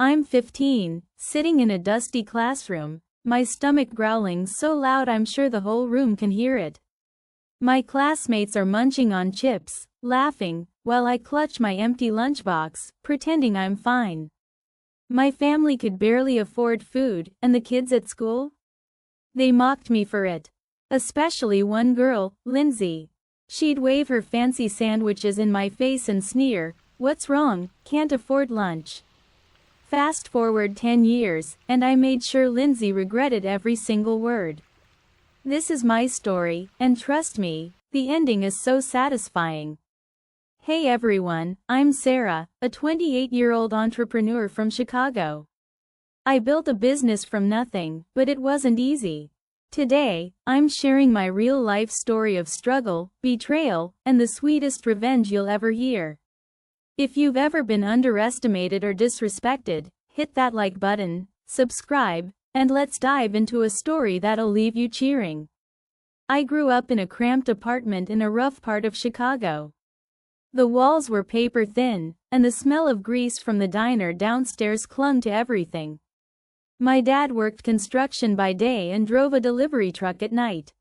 I'm 15, sitting in a dusty classroom, my stomach growling so loud I'm sure the whole room can hear it. My classmates are munching on chips, laughing, while I clutch my empty lunchbox, pretending I'm fine. My family could barely afford food, and the kids at school? They mocked me for it. Especially one girl, Lindsay. She'd wave her fancy sandwiches in my face and sneer, "What's wrong, can't afford lunch?" Fast forward 10 years, and I made sure Lindsay regretted every single word. This is my story, and trust me, the ending is so satisfying. Hey everyone, I'm Sarah, a 28-year-old entrepreneur from Chicago. I built a business from nothing, but it wasn't easy. Today, I'm sharing my real-life story of struggle, betrayal, and the sweetest revenge you'll ever hear. If you've ever been underestimated or disrespected, hit that like button, subscribe, and let's dive into a story that'll leave you cheering. I grew up in a cramped apartment in a rough part of Chicago. The walls were paper thin, and the smell of grease from the diner downstairs clung to everything. My dad worked construction by day and drove a delivery truck at night.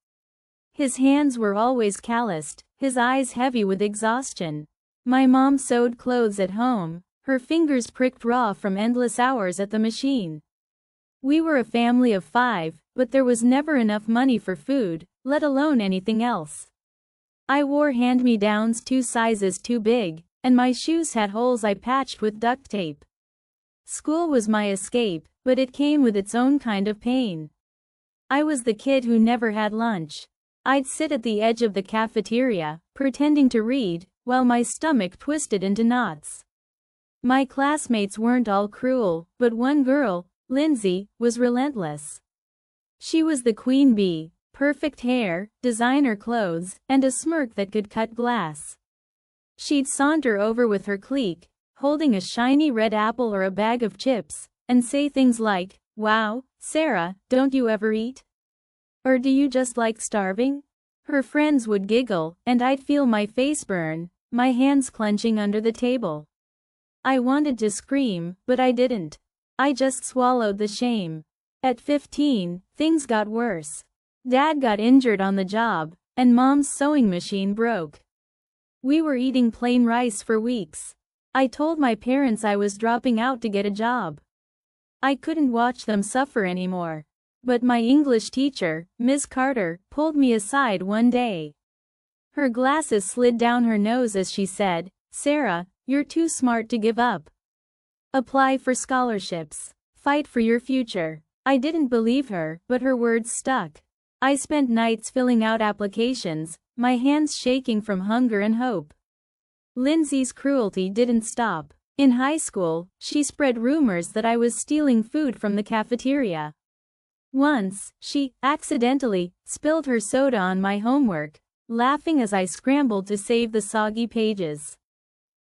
His hands were always calloused, his eyes heavy with exhaustion. My mom sewed clothes at home, her fingers pricked raw from endless hours at the machine. We were a family of 5, but there was never enough money for food, let alone anything else. I wore hand-me-downs 2 sizes too big, and my shoes had holes I patched with duct tape. School was my escape, but it came with its own kind of pain. I was the kid who never had lunch. I'd sit at the edge of the cafeteria, pretending to read, while my stomach twisted into knots. My classmates weren't all cruel, but one girl, Lindsay, was relentless. She was the queen bee. Perfect hair, designer clothes, and a smirk that could cut glass. She'd saunter over with her clique, holding a shiny red apple or a bag of chips, and say things like, "Wow, Sarah, don't you ever eat? Or do you just like starving?" Her friends would giggle, and I'd feel my face burn, my hands clenching under the table. I wanted to scream, but I didn't. I just swallowed the shame. At 15, things got worse. Dad got injured on the job, and Mom's sewing machine broke. We were eating plain rice for weeks. I told my parents I was dropping out to get a job. I couldn't watch them suffer anymore. But my English teacher, Ms. Carter, pulled me aside one day. Her glasses slid down her nose as she said, "Sarah, you're too smart to give up. Apply for scholarships. Fight for your future." I didn't believe her, but her words stuck. I spent nights filling out applications, my hands shaking from hunger and hope. Lindsay's cruelty didn't stop. In high school, she spread rumors that I was stealing food from the cafeteria. Once, she accidentally spilled her soda on my homework, laughing as I scrambled to save the soggy pages.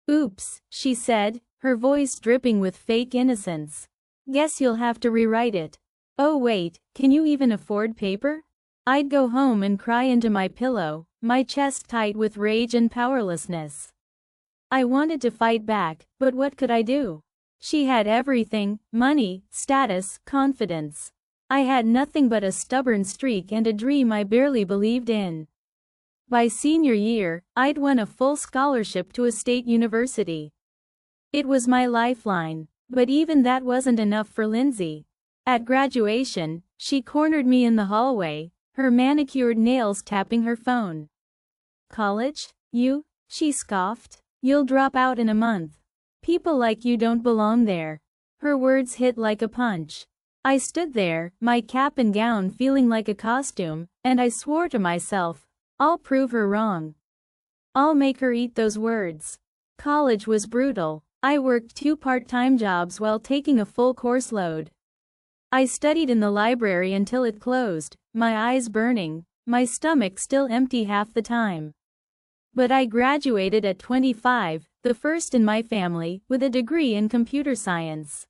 "Oops," she said, her voice dripping with fake innocence. "Guess you'll have to rewrite it." Oh wait, can you even afford paper? I'd go home and cry into my pillow, my chest tight with rage and powerlessness. I wanted to fight back, but what could I do? She had everything: money, status, confidence. I had nothing but a stubborn streak and a dream I barely believed in. By senior year, I'd won a full scholarship to a state university. It was my lifeline, but even that wasn't enough for Lindsay. At graduation, she cornered me in the hallway, her manicured nails tapping her phone. "College? You?" she scoffed. "You'll drop out in a month. People like you don't belong there." Her words hit like a punch. I stood there, my cap and gown feeling like a costume, and I swore to myself, I'll prove her wrong. I'll make her eat those words. College was brutal. I worked 2 part-time jobs while taking a full course load. I studied in the library until it closed, my eyes burning, my stomach still empty half the time. But I graduated at 25, the first in my family, with a degree in computer science.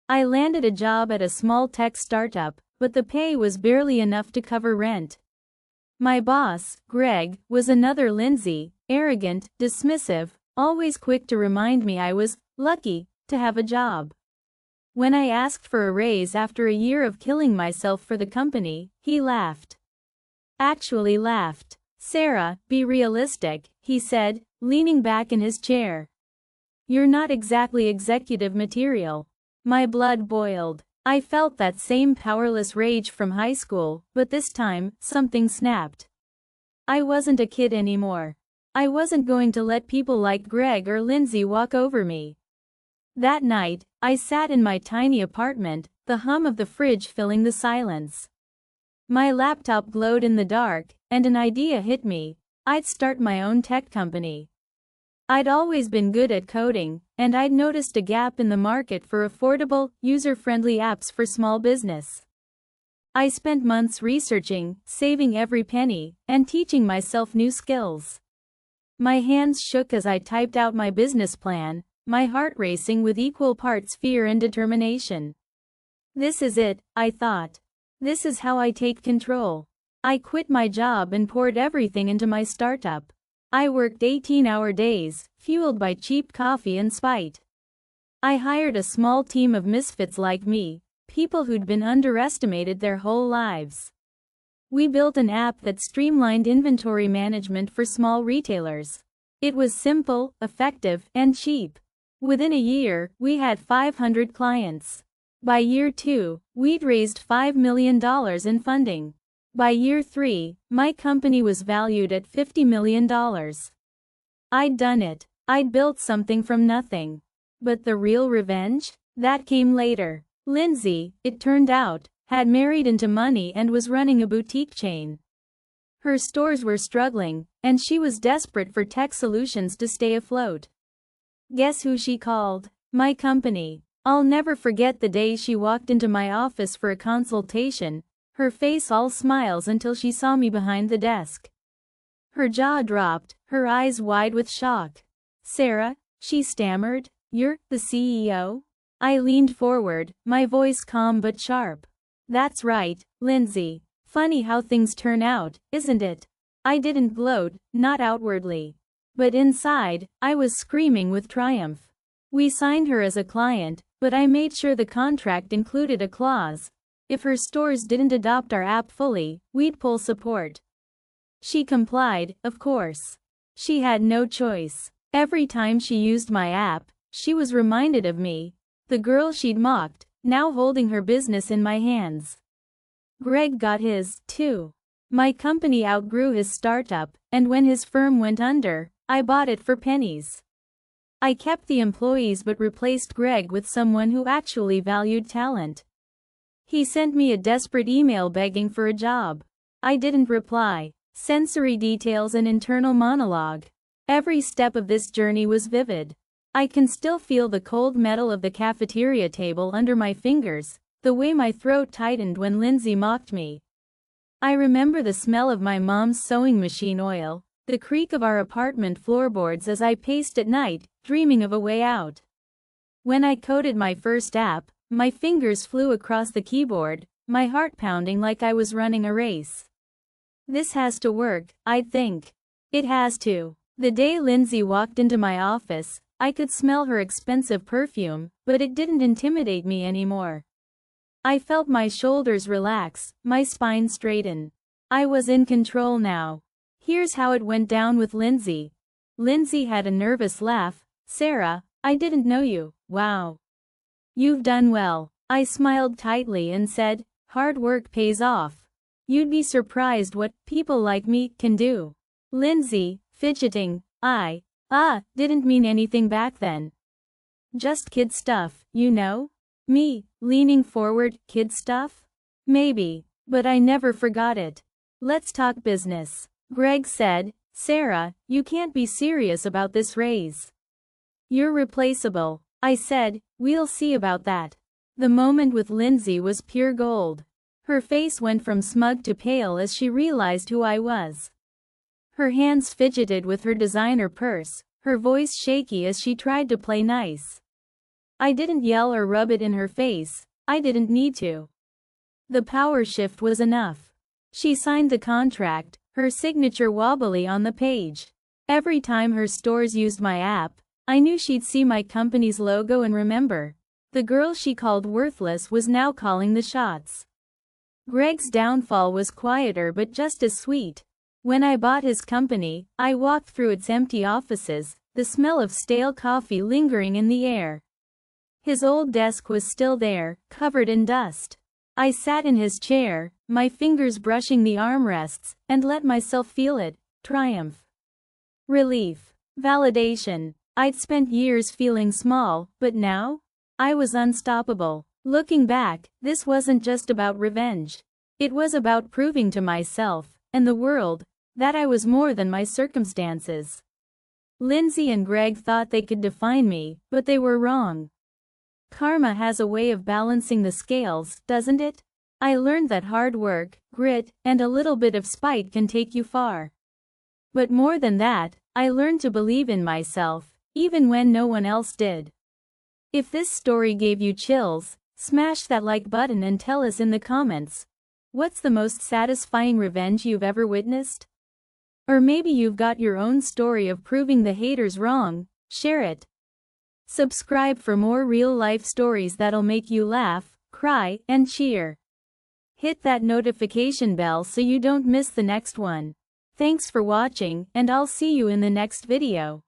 I landed a job at a small tech startup, but the pay was barely enough to cover rent. My boss, Greg, was another Lindsay, arrogant, dismissive, always quick to remind me I was lucky to have a job. When I asked for a raise after a year of killing myself for the company, he laughed. Actually laughed. "Sarah, be realistic," he said, leaning back in his chair. "You're not exactly executive material." My blood boiled. I felt that same powerless rage from high school, but this time, something snapped. I wasn't a kid anymore. I wasn't going to let people like Greg or Lindsay walk over me. That night, I sat in my tiny apartment, the hum of the fridge filling the silence. My laptop glowed in the dark, and an idea hit me. I'd start my own tech company. I'd always been good at coding, and I'd noticed a gap in the market for affordable, user-friendly apps for small business. I spent months researching, saving every penny, and teaching myself new skills. My hands shook as I typed out my business plan, my heart racing with equal parts fear and determination. This is it, I thought. This is how I take control. I quit my job and poured everything into my startup. I worked 18-hour days, fueled by cheap coffee and spite. I hired a small team of misfits like me, people who'd been underestimated their whole lives. We built an app that streamlined inventory management for small retailers. It was simple, effective, and cheap. Within a year, we had 500 clients. By year 2, we'd raised $5 million in funding. By year 3, my company was valued at $50 million. I'd done it. I'd built something from nothing. But the real revenge? That came later. Lindsay, it turned out, had married into money and was running a boutique chain. Her stores were struggling, and she was desperate for tech solutions to stay afloat. Guess who she called? My company. I'll never forget the day she walked into my office for a consultation, her face all smiles until she saw me behind the desk. Her jaw dropped, her eyes wide with shock. "Sarah," she stammered, "you're the CEO?" I leaned forward, my voice calm but sharp. "That's right, Lindsay. Funny how things turn out, isn't it?" I didn't gloat, not outwardly. But inside, I was screaming with triumph. We signed her as a client, but I made sure the contract included a clause. If her stores didn't adopt our app fully, we'd pull support. She complied, of course. She had no choice. Every time she used my app, she was reminded of me, the girl she'd mocked, now holding her business in my hands. Greg got his, too. My company outgrew his startup, and when his firm went under, I bought it for pennies. I kept the employees but replaced Greg with someone who actually valued talent. He sent me a desperate email begging for a job. I didn't reply. Sensory details and internal monologue. Every step of this journey was vivid. I can still feel the cold metal of the cafeteria table under my fingers, the way my throat tightened when Lindsay mocked me. I remember the smell of my mom's sewing machine oil, the creak of our apartment floorboards as I paced at night, dreaming of a way out. When I coded my first app, my fingers flew across the keyboard, my heart pounding like I was running a race. This has to work, I'd think. It has to. The day Lindsay walked into my office, I could smell her expensive perfume, but it didn't intimidate me anymore. I felt my shoulders relax, my spine straighten. I was in control now. Here's how it went down with Lindsay. Lindsay had a nervous laugh. "Sarah, I didn't know you. Wow. You've done well." I smiled tightly and said, "Hard work pays off. You'd be surprised what people like me can do." Lindsay, fidgeting, I didn't mean anything back then. Just kid stuff, you know? Me, leaning forward, kid stuff? Maybe, but I never forgot it. "Let's talk business." Greg said, "Sarah, you can't be serious about this raise. You're replaceable." I said, "We'll see about that." The moment with Lindsay was pure gold. Her face went from smug to pale as she realized who I was. Her hands fidgeted with her designer purse, her voice shaky as she tried to play nice. I didn't yell or rub it in her face. I didn't need to. The power shift was enough. She signed the contract, her signature wobbly on the page. Every time her stores used my app, I knew she'd see my company's logo and remember. The girl she called worthless was now calling the shots. Greg's downfall was quieter but just as sweet. When I bought his company, I walked through its empty offices, the smell of stale coffee lingering in the air. His old desk was still there, covered in dust. I sat in his chair, my fingers brushing the armrests, and let myself feel it. Triumph. Relief. Validation. I'd spent years feeling small, but now? I was unstoppable. Looking back, this wasn't just about revenge. It was about proving to myself, and the world, that I was more than my circumstances. Lindsay and Greg thought they could define me, but they were wrong. Karma has a way of balancing the scales, doesn't it? I learned that hard work, grit, and a little bit of spite can take you far. But more than that, I learned to believe in myself, even when no one else did. If this story gave you chills, smash that like button and tell us in the comments. What's the most satisfying revenge you've ever witnessed? Or maybe you've got your own story of proving the haters wrong. Share it. Subscribe for more real-life stories that'll make you laugh, cry, and cheer. Hit that notification bell so you don't miss the next one. Thanks for watching, and I'll see you in the next video.